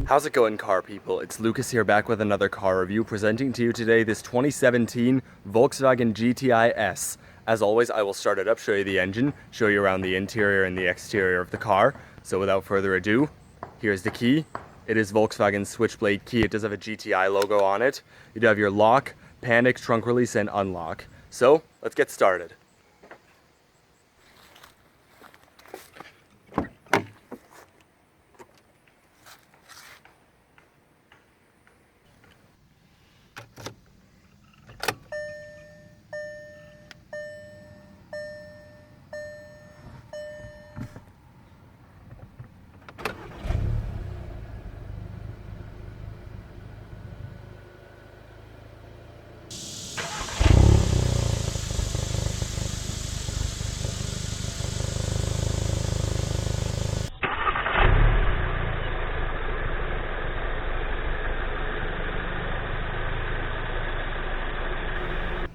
How's it going, car people? It's Lucas here, back with another car review, presenting to you today this 2017 Volkswagen GTI S. As always, I will start it up, show you the engine, show you around the interior and the exterior of the car. So without further ado, here's the key. It is Volkswagen's switchblade key. It does have a GTI logo on it. You do have your lock, panic, trunk release, and unlock. So let's get started.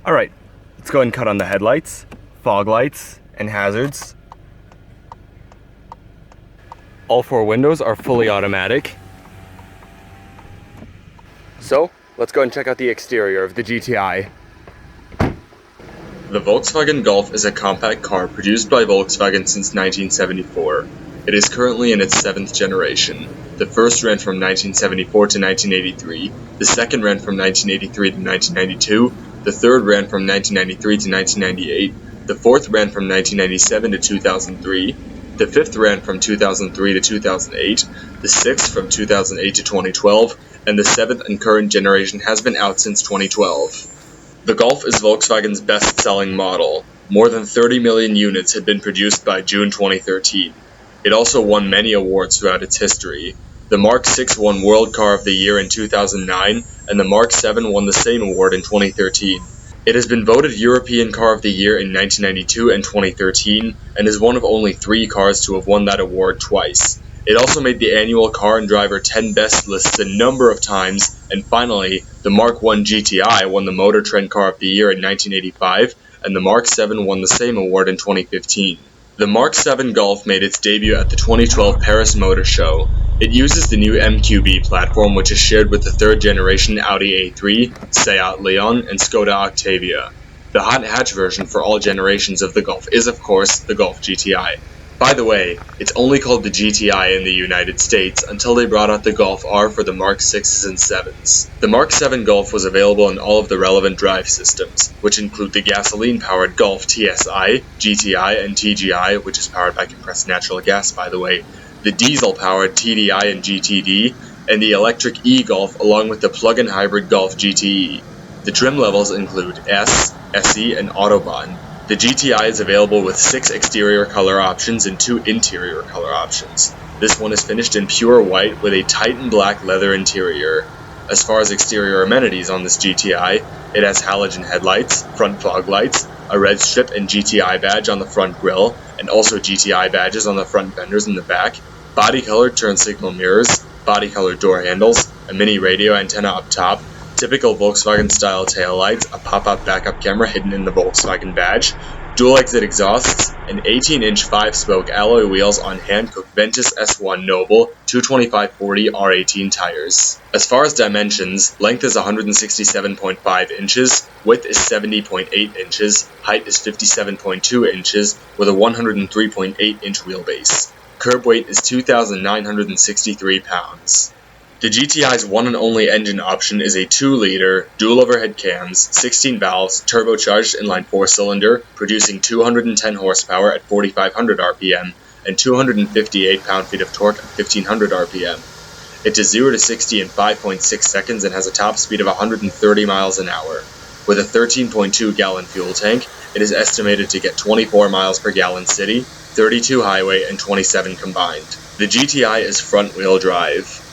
Alright, let's go ahead and cut on the headlights, fog lights, and hazards. All four windows are fully automatic. So, let's go ahead and check out the exterior of the GTI. The Volkswagen Golf is a compact car produced by Volkswagen since 1974. It is currently in its 7th generation. The first ran from 1974 to 1983, the second ran from 1983 to 1992, the third ran from 1993 to 1998, the fourth ran from 1997 to 2003, the fifth ran from 2003 to 2008, the sixth from 2008 to 2012, and the seventh and current generation has been out since 2012. The Golf is Volkswagen's best-selling model. More than 30 million units had been produced by June 2013. It also won many awards throughout its history. The Mark VI won World Car of the Year in 2009, and the Mark VII won the same award in 2013. It has been voted European Car of the Year in 1992 and 2013, and is one of only 3 cars to have won that award twice. It also made the annual Car and Driver 10 Best lists a number of times, and finally, the Mark I GTI won the Motor Trend Car of the Year in 1985, and the Mark VII won the same award in 2015. The Mark VII Golf made its debut at the 2012 Paris Motor Show. It uses the new MQB platform, which is shared with the 3rd generation Audi A3, Seat Leon, and Skoda Octavia. The hot hatch version for all generations of the Golf is, of course, the Golf GTI. By the way, it's only called the GTI in the United States until they brought out the Golf R for the Mark 6s and 7s. The Mark 7 Golf was available in all of the relevant drive systems, which include the gasoline-powered Golf TSI, GTI, and TGI, which is powered by compressed natural gas, by the way, the diesel-powered TDI and GTD, and the electric e-Golf along with the plug-in hybrid Golf GTE. The trim levels include S, SE, and Autobahn. The GTI is available with 6 exterior color options and 2 interior color options. This one is finished in pure white with a Titan black leather interior. As far as exterior amenities on this GTI, it has halogen headlights, front fog lights, a red strip and GTI badge on the front grille, and also GTI badges on the front fenders in the back, body-colored turn signal mirrors, body-colored door handles, a mini radio antenna up top, typical Volkswagen-style taillights, a pop-up backup camera hidden in the Volkswagen badge, dual-exit exhausts, and 18-inch 5-spoke alloy wheels on Hankook Ventus S1 Noble 225/40 R18 tires. As far as dimensions, length is 167.5 inches, width is 70.8 inches, height is 57.2 inches, with a 103.8-inch wheelbase. Curb weight is 2,963 pounds. The GTI's one and only engine option is a 2-liter, dual overhead cams, 16 valves, turbocharged inline 4-cylinder, producing 210 horsepower at 4,500 RPM and 258 pound-feet of torque at 1,500 RPM. It does 0 to 60 in 5.6 seconds and has a top speed of 130 miles an hour. With a 13.2-gallon fuel tank, it is estimated to get 24 miles per gallon city, 32 highway, and 27 combined. The GTI is front-wheel drive.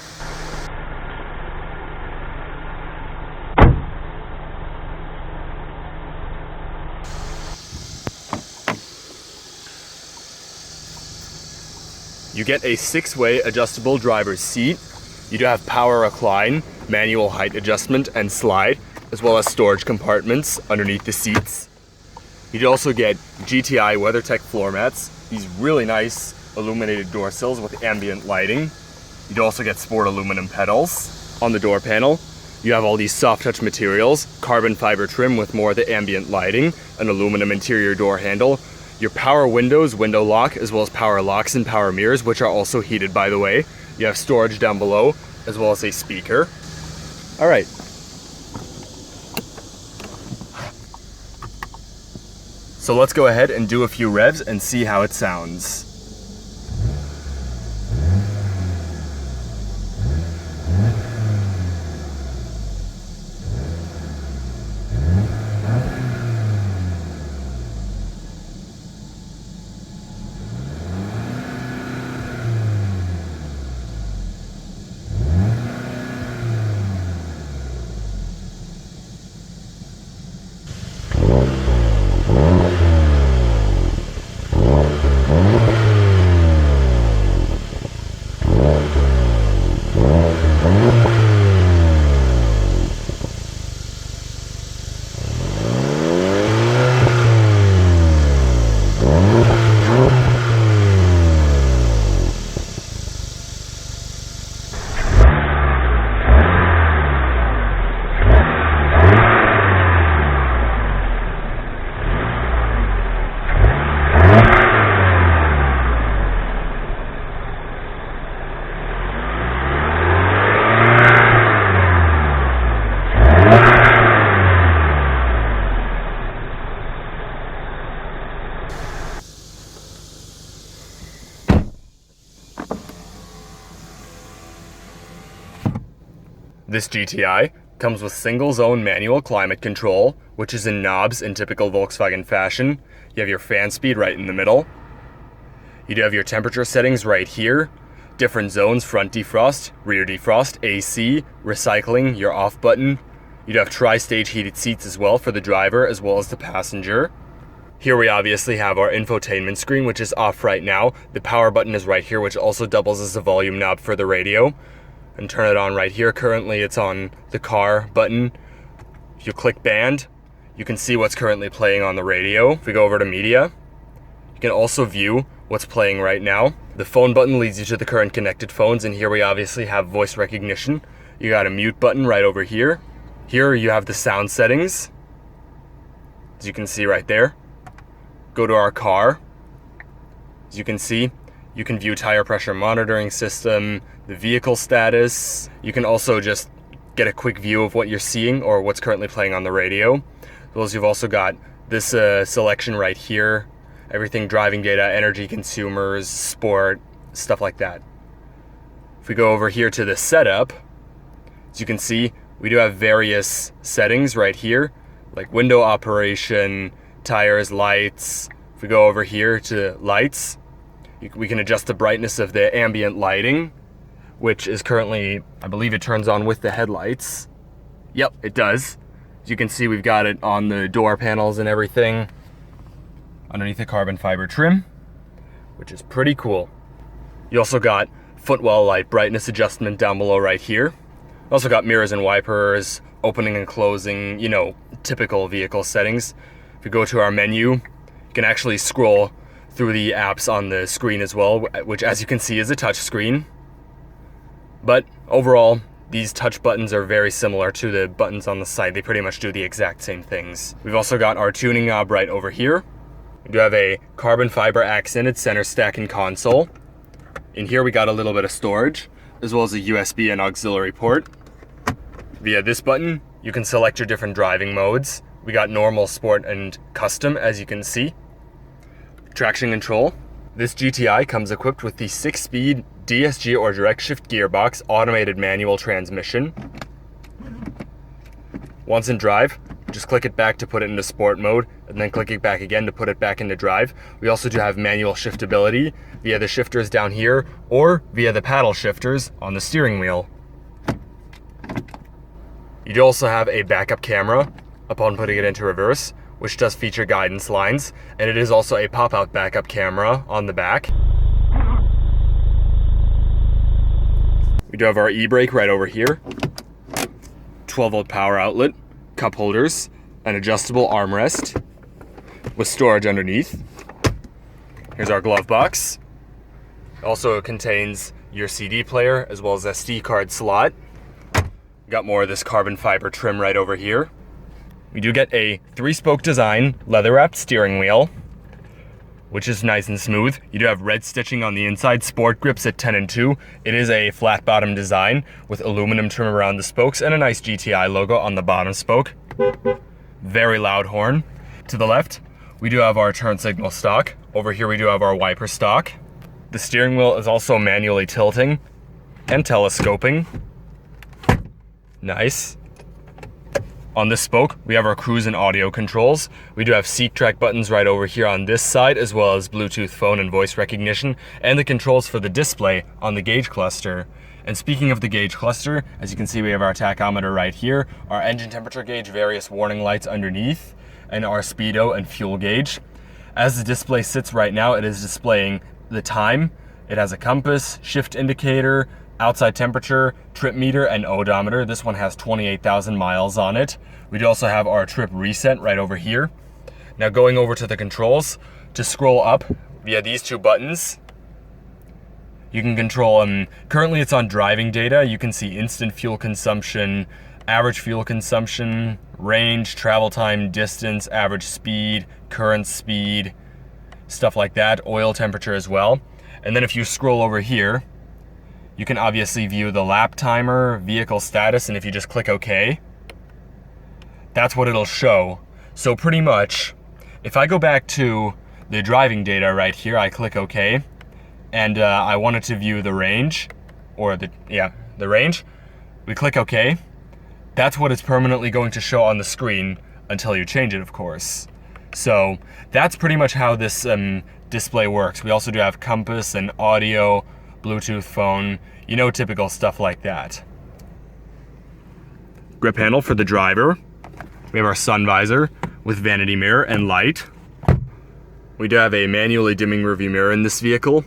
You get a 6-way adjustable driver's seat. You do have power recline, manual height adjustment and slide, as well as storage compartments underneath the seats. You'd also get GTI WeatherTech floor mats, these really nice illuminated door sills with ambient lighting. You'd also get sport aluminum pedals. On the door panel, you have all these soft touch materials, carbon fiber trim with more of the ambient lighting, an aluminum interior door handle, your power windows, window lock, as well as power locks and power mirrors, which are also heated, by the way. You have storage down below, as well as a speaker. All right. So let's go ahead and do a few revs and see how it sounds. This GTI comes with single-zone manual climate control, which is in knobs in typical Volkswagen fashion. You have your fan speed right in the middle. You do have your temperature settings right here. Different zones, front defrost, rear defrost, AC, recycling, your off button. You do have tri-stage heated seats as well for the driver as well as the passenger. Here we obviously have our infotainment screen, which is off right now. The power button is right here, which also doubles as a volume knob for the radio. And turn it on right here. Currently it's on the car button. If you click band, you can see what's currently playing on the radio. If we go over to media, you can also view what's playing right now. The phone button leads you to the current connected phones, and here we obviously have voice recognition. You got a mute button right over here. Here you have the sound settings, as you can see right there. Go to our car. As you can see, you can view tire pressure monitoring system, the vehicle status. You can also just get a quick view of what you're seeing or what's currently playing on the radio. As well as you've also got this selection right here. Everything driving data, energy consumers, sport, stuff like that. If we go over here to the setup, as you can see, we do have various settings right here, like window operation, tires, lights. If we go over here to lights, we can adjust the brightness of the ambient lighting, which is currently, I believe it turns on with the headlights. Yep, it does. As you can see, we've got it on the door panels and everything underneath the carbon fiber trim, which is pretty cool. You also got footwell light brightness adjustment down below right here. Also got mirrors and wipers, opening and closing, you know, typical vehicle settings. If you go to our menu, you can actually scroll through the apps on the screen as well, which as you can see is a touch screen. But overall, these touch buttons are very similar to the buttons on the side. They pretty much do the exact same things. We've also got our tuning knob right over here. We do have a carbon fiber accented center stacking console. In here we got a little bit of storage, as well as a USB and auxiliary port. Via this button, you can select your different driving modes. We got normal, sport, and custom, as you can see. Traction control. This GTI comes equipped with the 6-speed DSG or direct shift gearbox automated manual transmission. Once in drive, just click it back to put it into sport mode, and then click it back again to put it back into drive. We also do have manual shiftability via the shifters down here or via the paddle shifters on the steering wheel. You do also have a backup camera upon putting it into reverse, which does feature guidance lines, and it is also a pop-out backup camera on the back. We do have our e-brake right over here, 12-volt power outlet, cup holders, an adjustable armrest with storage underneath. Here's our glove box. Also contains your CD player as well as SD card slot. Got more of this carbon fiber trim right over here. We do get a 3-spoke design, leather-wrapped steering wheel, which is nice and smooth. You do have red stitching on the inside, sport grips at 10 and 2. It is a flat bottom design with aluminum trim around the spokes and a nice GTI logo on the bottom spoke. Very loud horn. To the left, we do have our turn signal stock. Over here we do have our wiper stock. The steering wheel is also manually tilting and telescoping. Nice. On this spoke, we have our cruise and audio controls. We do have seat track buttons right over here on this side, as well as Bluetooth phone and voice recognition, and the controls for the display on the gauge cluster. And speaking of the gauge cluster, as you can see, we have our tachometer right here, our engine temperature gauge, various warning lights underneath, and our speedo and fuel gauge. As the display sits right now, it is displaying the time. It has a compass, shift indicator, outside temperature, trip meter, and odometer. This one has 28,000 miles on it. We do also have our trip reset right over here. Now going over to the controls, to scroll up via these two buttons, you can control, currently it's on driving data. You can see instant fuel consumption, average fuel consumption, range, travel time, distance, average speed, current speed, stuff like that, oil temperature as well. And then if you scroll over here, you can obviously view the lap timer, vehicle status, and if you just click OK, that's what it'll show. So pretty much, if I go back to the driving data right here, I click OK, and I wanted to view the range, or the range, we click OK, that's what it's permanently going to show on the screen until you change it, of course. So that's pretty much how this display works. We also do have compass and audio, Bluetooth phone, you know, typical stuff like that. Grip handle for the driver. We have our sun visor with vanity mirror and light. We do have a manually dimming rearview mirror in this vehicle.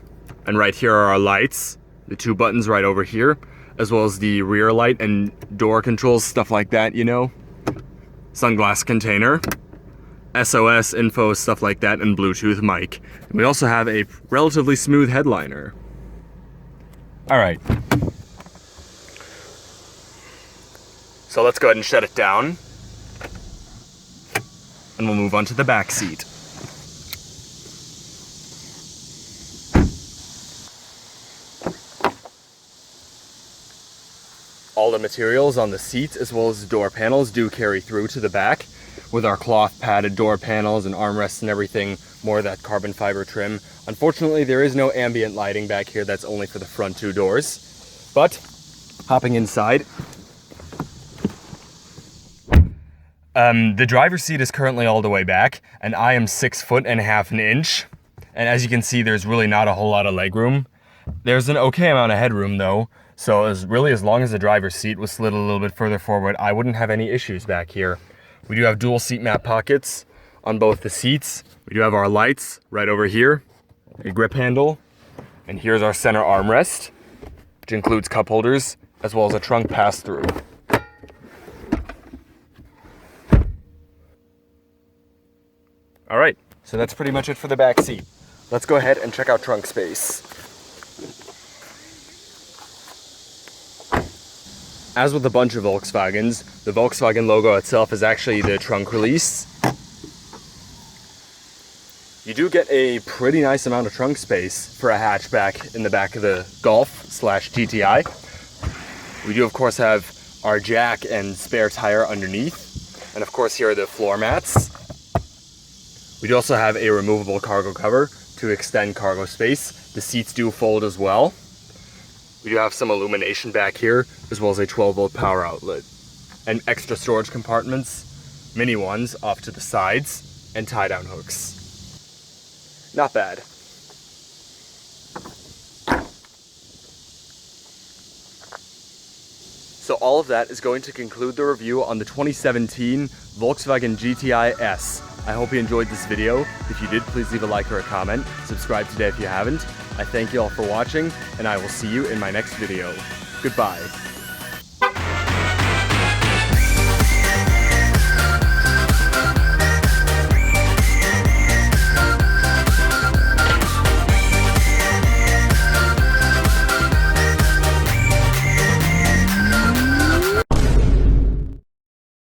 And right here are our lights, the two buttons right over here, as well as the rear light and door controls, stuff like that, you know. Sunglass container, SOS, info, stuff like that, and Bluetooth mic. We also have a relatively smooth headliner. All right. So let's go ahead and shut it down. And we'll move on to the back seat. All the materials on the seats as well as the door panels do carry through to the back with our cloth padded door panels and armrests and everything, more of that carbon fiber trim. Unfortunately, there is no ambient lighting back here. That's only for the front two doors. But hopping inside, the driver's seat is currently all the way back, and I am 6 foot and ½ an inch. And as you can see, there's really not a whole lot of legroom. There's an okay amount of headroom though. So as long as the driver's seat was slid a little bit further forward, I wouldn't have any issues back here. We do have dual seat map pockets on both the seats. We do have our lights right over here, a grip handle, and here's our center armrest, which includes cup holders as well as a trunk pass-through. All right, so that's pretty much it for the back seat. Let's go ahead and check out trunk space. As with a bunch of Volkswagens, the Volkswagen logo itself is actually the trunk release. You do get a pretty nice amount of trunk space for a hatchback in the back of the Golf/GTI. We do of course have our jack and spare tire underneath. And of course here are the floor mats. We do also have a removable cargo cover to extend cargo space. The seats do fold as well. We do have some illumination back here, as well as a 12-volt power outlet. And extra storage compartments, mini ones off to the sides, and tie-down hooks. Not bad. So all of that is going to conclude the review on the 2017 Volkswagen GTI S. I hope you enjoyed this video. If you did, please leave a like or a comment. Subscribe today if you haven't. I thank you all for watching, and I will see you in my next video. Goodbye.